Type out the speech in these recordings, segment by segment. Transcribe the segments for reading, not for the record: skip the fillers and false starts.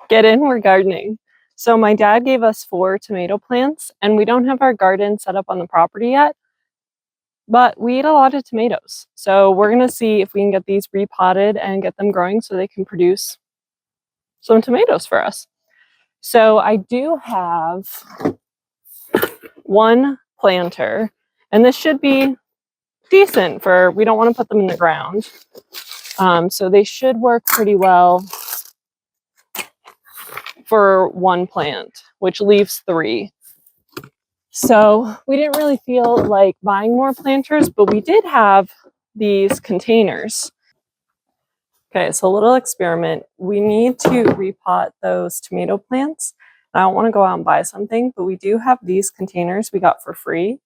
Get in, we're gardening. So my dad gave us 4 tomato plants, and we don't have our garden set up on the property yet, but we eat a lot of tomatoes. So we're gonna see if we can get these repotted and get them growing so they can produce some tomatoes for us. So I do have 1 planter, and this should be decent for, we don't want to put them in the ground. So they should work pretty well for 1 plant, which leaves 3. So we didn't really feel like buying more planters, but we did have these containers. Okay, so a little experiment. We need to repot those tomato plants. I don't want to go out and buy something, but we do have these containers we got for free.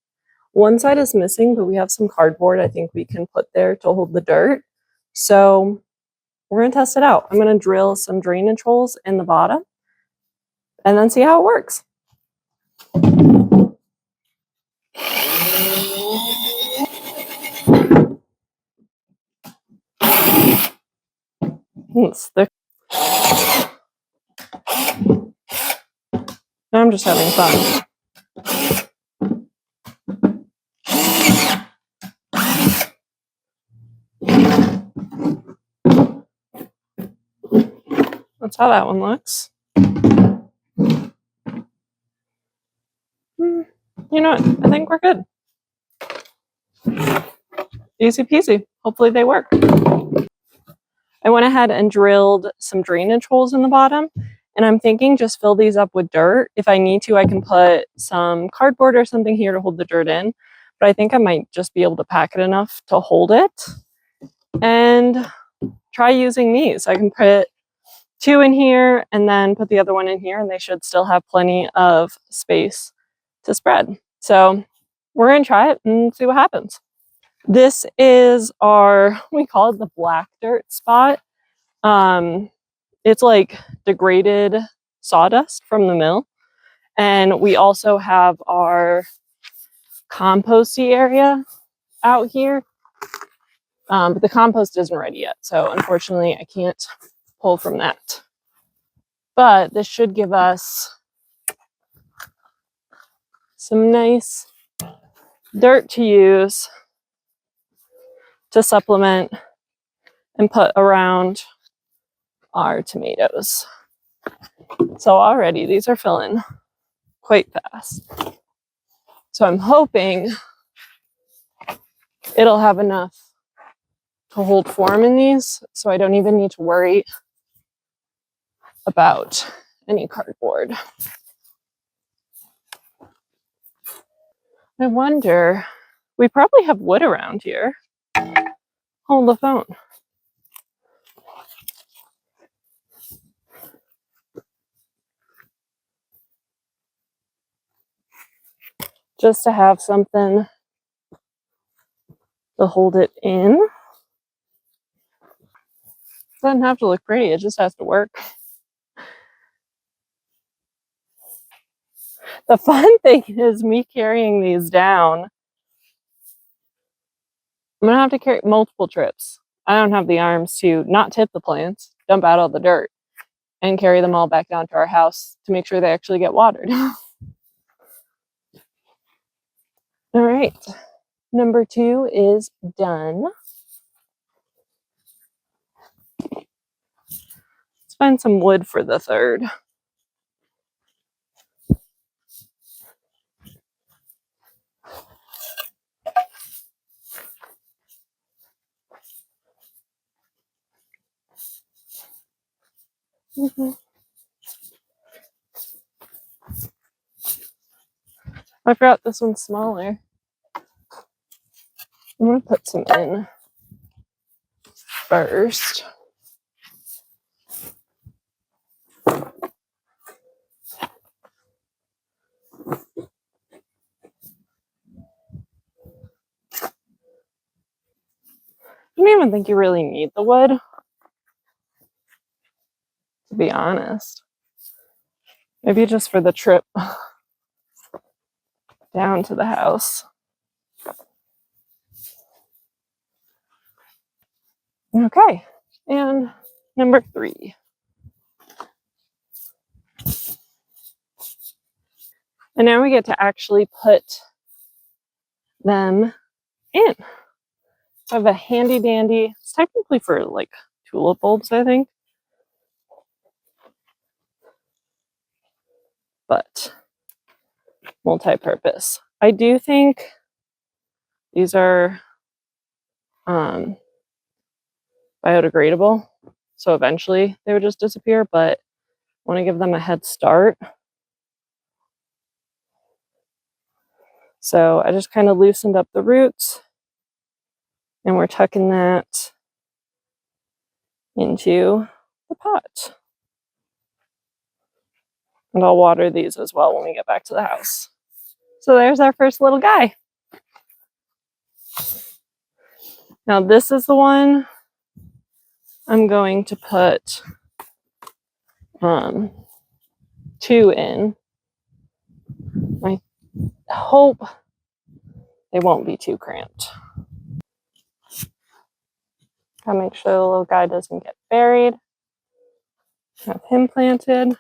One side is missing, but we have some cardboard I think we can put there to hold the dirt. So we're going to test it out. I'm going to drill some drainage holes in the bottom and then see how it works. It's thick. I'm just having fun. That's how that one looks. You know what? I think we're good. Easy peasy. Hopefully they work. I went ahead and drilled some drainage holes in the bottom, and I'm thinking just fill these up with dirt. If I need to, I can put some cardboard or something here to hold the dirt in, but I think I might just be able to pack it enough to hold it. And try using these. I can put 2 in here and then put the other one in here, and they should still have plenty of space to spread. So we're going to try it and see what happens. This is our, we call it the black dirt spot. It's like degraded sawdust from the mill. And we also have our composty area out here. But the compost isn't ready yet. So unfortunately, I can't pull from that. But this should give us some nice dirt to use to supplement and put around our tomatoes. So already these are filling quite fast. So I'm hoping it'll have enough to hold form in these, so I don't even need to worry about any cardboard. I wonder, we probably have wood around here. Hold the phone. Just to have something to hold it in. It doesn't have to look pretty, it just has to work. The fun thing is me carrying these down. I'm gonna have to carry multiple trips. I don't have the arms to not tip the plants, dump out all the dirt, and carry them all back down to our house to make sure they actually get watered. All right, number 2 is done. Let's find some wood for the 3rd. I forgot this one's smaller. I'm gonna put some in first. I don't even think you really need the wood, to be honest. Maybe just for the trip down to the house. Okay, and number 3. And now we get to actually put them in. I have a handy dandy, it's technically for like tulip bulbs, I think. But multi-purpose. I do think these are biodegradable, so eventually they would just disappear, but I want to give them a head start. So I just kind of loosened up the roots, and we're tucking that into the pot. And I'll water these as well when we get back to the house. So there's our first little guy. Now this is the one I'm going to put 2 in. I hope they won't be too cramped. Gotta make sure the little guy doesn't get buried. Have him planted.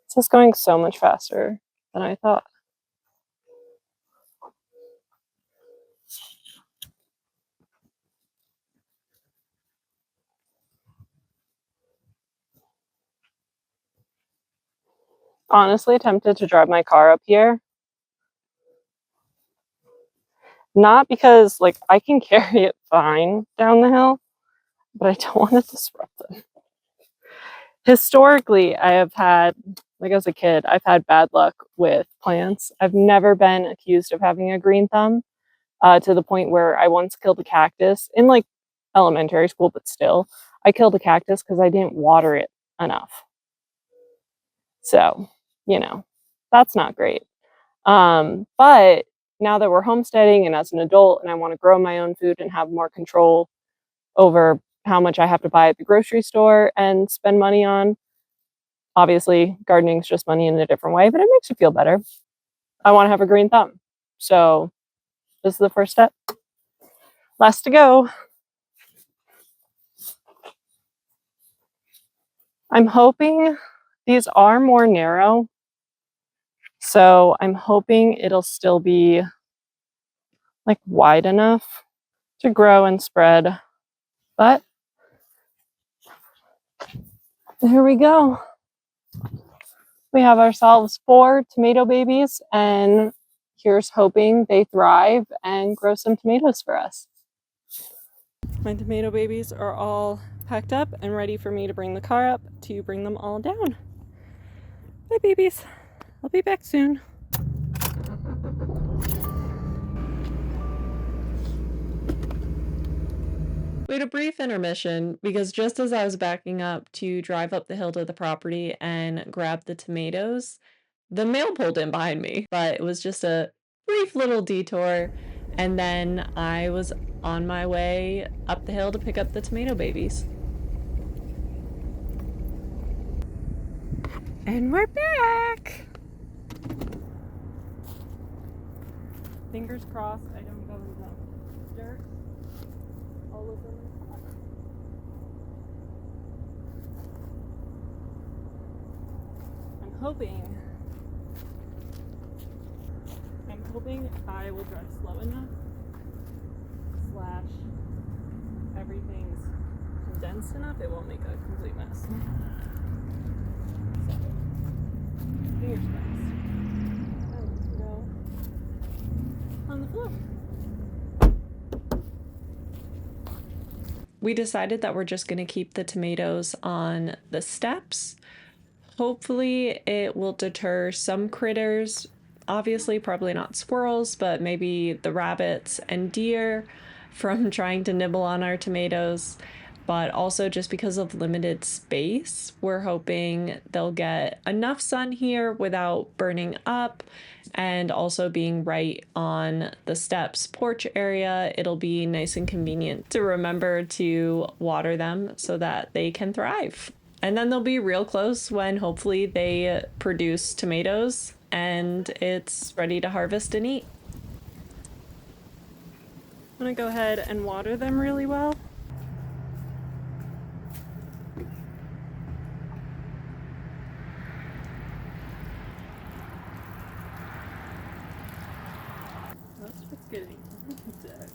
This is going so much faster than I thought. Honestly tempted to drive my car up here. Not because like I can carry it fine down the hill, but I don't want to disrupt them. Historically, I have had, like as a kid, I've had bad luck with plants. I've never been accused of having a green thumb, to the point where I once killed a cactus in like elementary school, but still, I killed a cactus because I didn't water it enough. So, you know, that's not great. But now that we're homesteading and as an adult and I want to grow my own food and have more control over how much I have to buy at the grocery store and spend money on, obviously gardening is just money in a different way, but it makes you feel better. I want to have a green thumb. So this is the first step. Last to go. I'm hoping these are more narrow, so I'm hoping it'll still be like wide enough to grow and spread. But here we go. We have ourselves 4 tomato babies, and here's hoping they thrive and grow some tomatoes for us. My tomato babies are all packed up and ready for me to bring the car up to bring them all down. Bye, babies. I'll be back soon. We had a brief intermission because just as I was backing up to drive up the hill to the property and grab the tomatoes, the mail pulled in behind me. But it was just a brief little detour, and then I was on my way up the hill to pick up the tomato babies. And we're back! Fingers crossed I don't go in the dirt all over my pot. I'm hoping I will drive slow enough / everything's condensed enough it won't make a complete mess. So, fingers crossed. I will go on the floor. We decided that we're just going to keep the tomatoes on the steps. Hopefully it will deter some critters. Obviously, probably not squirrels, but maybe the rabbits and deer from trying to nibble on our tomatoes. But also just because of limited space, we're hoping they'll get enough sun here without burning up, and also being right on the steps porch area. It'll be nice and convenient to remember to water them so that they can thrive. And then they'll be real close when hopefully they produce tomatoes and it's ready to harvest and eat. I'm gonna go ahead and water them really well. deck.